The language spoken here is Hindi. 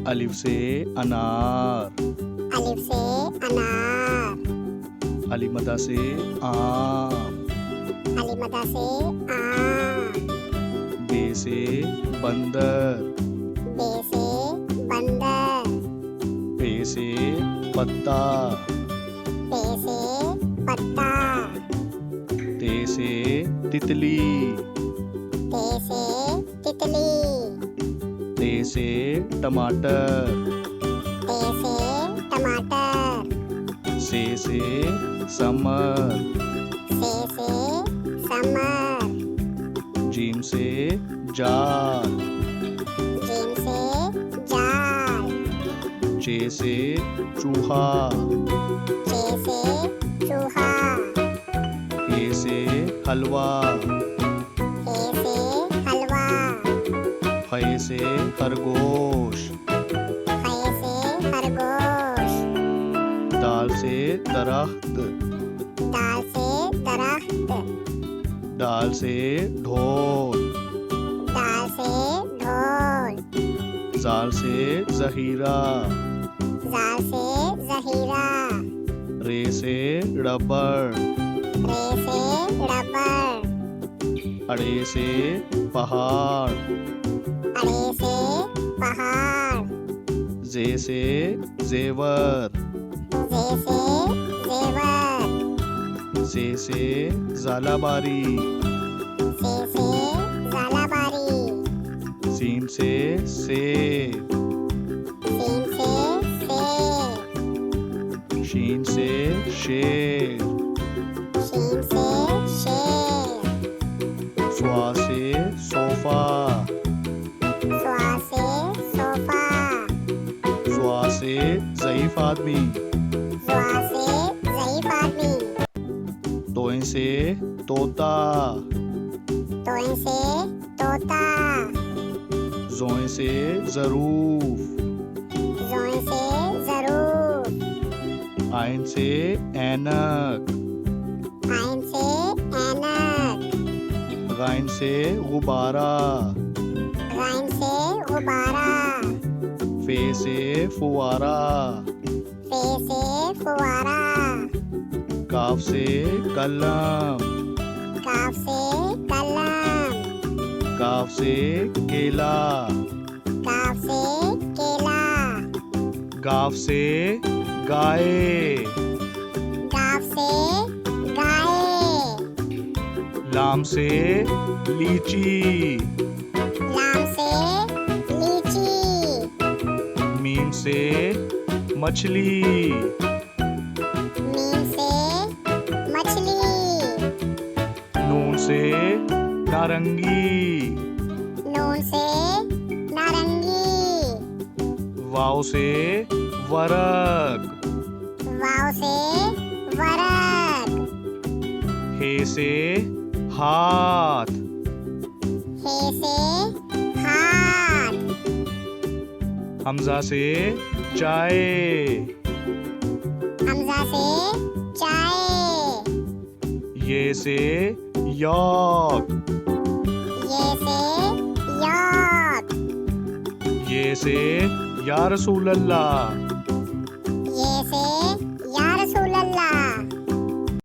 अलिफ से अनार। अलिफ से अनार। अली मदा से आम। अली मदा से आम। बे से बंदर। बे से बंदर। पे से पत्ता। पे से पत्ता। ते से तितली। ते से तितली। ते से टमाटर। ते से टमाटर। से समर। से समर। जीम से जाल। जीम से जाल। चे से चूहा। चे से चूहा। ए से हलवा। ए से हलवा। फे से खरगोश। फे से खरगोश। दाल से दरख्त। दाल से दरख्त। दाल से ढोल। दाल से ढोल। जाल से जहीरा। जाल से जहीरा। रे से रबड़। रे से रबड़। अड़े से पहाड़। अड़े से पहाड़। जे से जेवर। जे से जेवर। से जालाबारी। से जालाबारी। सीन से सेब। सीन से सेब। शीन से शेर। शीन से शेर। स्वा से सोफा। स्वा से सोफा। स्वा से ज़ईफ आदमी। स्वा से ज़ईफ आदमी। तोए से तोता। तोए से तोता। जोए से ज़रूफ। जोए से ज़रूफ। आइन से ऐनक। आइन से ऐनक। गाइन से गुब्बारा। गाइन से गुब्बारा। फे से फुवारा। फे से फुवारा। काफ से कलम। काफ से कलम। काफ से केला। काफ से केला। गाफ से गाय। गाफ से गाय। लाम से लीची। लाम से लीची। मीम से मछली। मीम से मछली। नून से नारंगी। नून से नारंगी। वाव से वरक। वाव से वरक। हे से हाथ। हे से हाथ। हमजा से चाय। हमजा से चाय। ये से यॉक। ये से याक। ये से या रसूल अल्लाह।